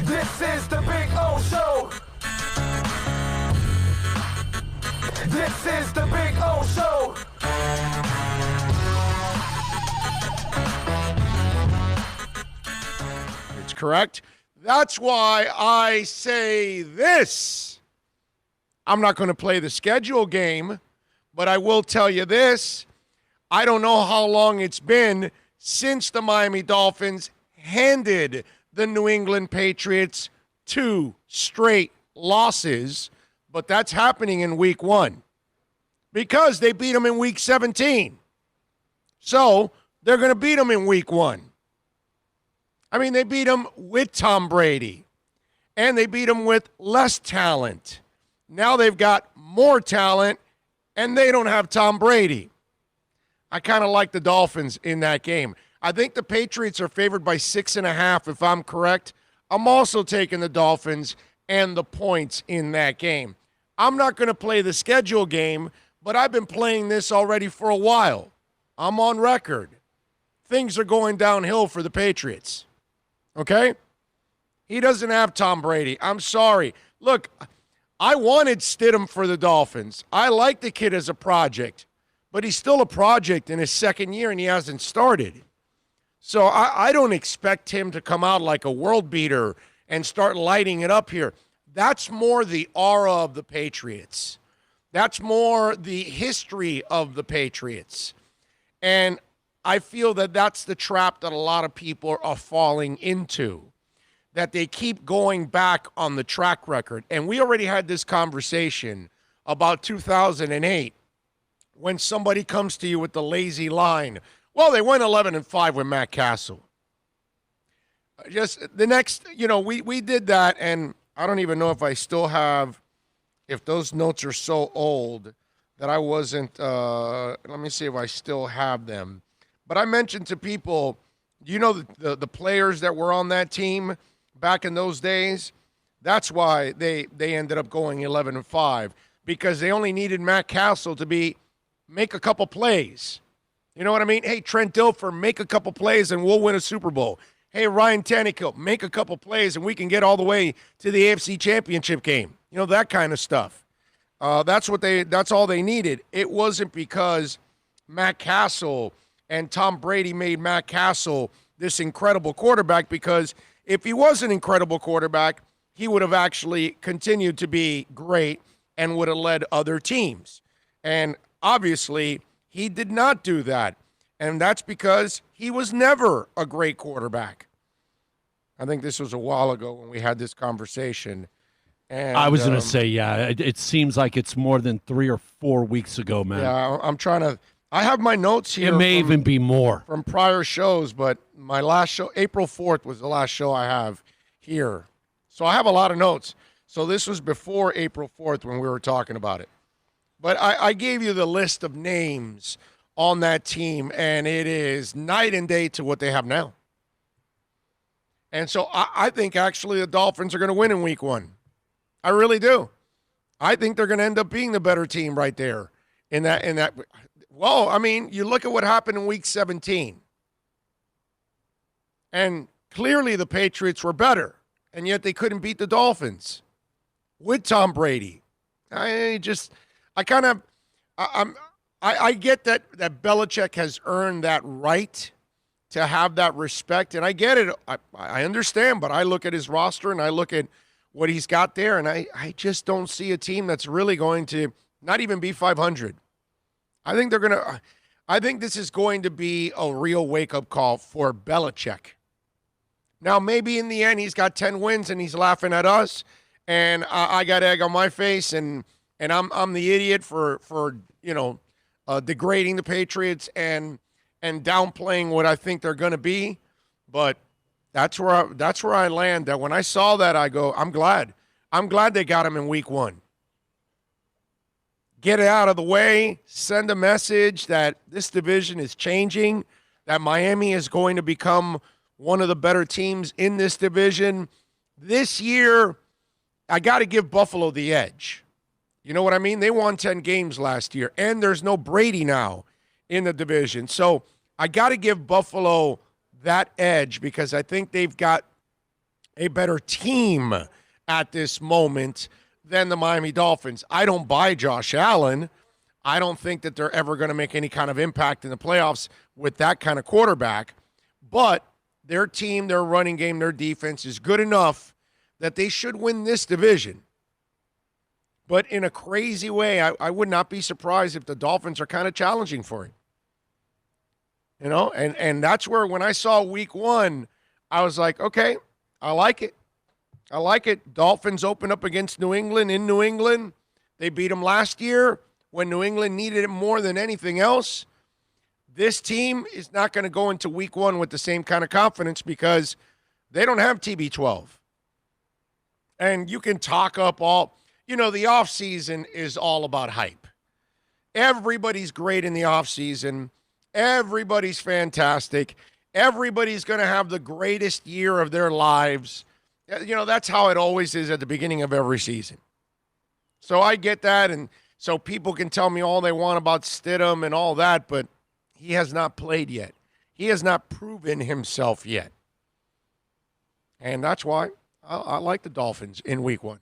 This is the Big O Show. This is the Big O Show. It's correct. That's why I say this. I'm not going to play the schedule game, but I will tell you this. I don't know how long it's been since the Miami Dolphins handed the New England Patriots 2 straight losses, but that's happening in week 1 because they beat them in week 17. So they're going to beat them in week 1. I mean, they beat them with Tom Brady, and they beat them with less talent. Now they've got more talent, and they don't have Tom Brady. I kind of like the Dolphins in that game. I think the Patriots are favored by 6.5, if I'm correct. I'm also taking the Dolphins and the points in that game. I'm not going to play the schedule game, but I've been playing this already for a while. I'm on record. Things are going downhill for the Patriots. Okay? He doesn't have Tom Brady. I'm sorry. Look, I wanted Stidham for the Dolphins. I like the kid as a project, but he's still a project in his second year, and he hasn't started. So I don't expect him to come out like a world beater and start lighting it up here. That's more the aura of the Patriots. That's more the history of the Patriots. And I feel that that's the trap that a lot of people are falling into, that they keep going back on the track record. And we already had this conversation about 2008 when somebody comes to you with the lazy line, well, they went 11-5 with Matt Castle. Just the next, we did that, and I don't even know if I still have, if those notes are so old that I wasn't, let me see if I still have them. But I mentioned to people, the players that were on that team back in those days, that's why they ended up going 11-5, because they only needed Matt Castle to make a couple plays. You know what I mean? Hey, Trent Dilfer, make a couple plays and we'll win a Super Bowl. Hey, Ryan Tannehill, make a couple plays and we can get all the way to the AFC Championship game. That kind of stuff. That's all they needed. It wasn't because Matt Castle and Tom Brady made Matt Castle this incredible quarterback, because if he was an incredible quarterback, he would have actually continued to be great and would have led other teams. And obviously, he did not do that. And that's because he was never a great quarterback. I think this was a while ago when we had this conversation. And I was going to say, it seems like it's more than 3 or 4 weeks ago, man. Yeah, I'm trying to. I have my notes here. It may even be more. From prior shows, but my last show, April 4th, was the last show I have here. So I have a lot of notes. So this was before April 4th when we were talking about it. But I gave you the list of names on that team, and it is night and day to what they have now. And so I think actually the Dolphins are going to win in week 1. I really do. I think they're going to end up being the better team right there in that. Well, I mean, you look at what happened in week 17. And clearly the Patriots were better, and yet they couldn't beat the Dolphins with Tom Brady. I get that Belichick has earned that right to have that respect, and I get it. I understand, but I look at his roster and I look at what he's got there, and I just don't see a team that's really going to not even be 500. I think this is going to be a real wake-up call for Belichick. Now, maybe in the end he's got 10 wins and he's laughing at us, and I got egg on my face, and I'm the idiot for degrading the Patriots and downplaying what I think they're going to be. But that's where I land. That when I saw that, I go, I'm glad. I'm glad they got him in week 1. Get it out of the way. Send a message that this division is changing, that Miami is going to become one of the better teams in this division. This year, I got to give Buffalo the edge. You know what I mean? They won 10 games last year, and there's no Brady now in the division. So I got to give Buffalo that edge because I think they've got a better team at this moment than the Miami Dolphins. I don't buy Josh Allen. I don't think that they're ever going to make any kind of impact in the playoffs with that kind of quarterback. But their team, their running game, their defense is good enough that they should win this division. But in a crazy way, I would not be surprised if the Dolphins are kind of challenging for it. You know, and that's where when I saw week 1, I was like, okay, I like it. I like it. Dolphins open up against New England in New England. They beat them last year when New England needed it more than anything else. This team is not going to go into week 1 with the same kind of confidence because they don't have TB12. And you can talk up all, the offseason is all about hype. Everybody's great in the offseason. Everybody's fantastic. Everybody's going to have the greatest year of their lives. That's how it always is at the beginning of every season. So I get that, and so people can tell me all they want about Stidham and all that, but he has not played yet. He has not proven himself yet. And that's why I like the Dolphins in week 1.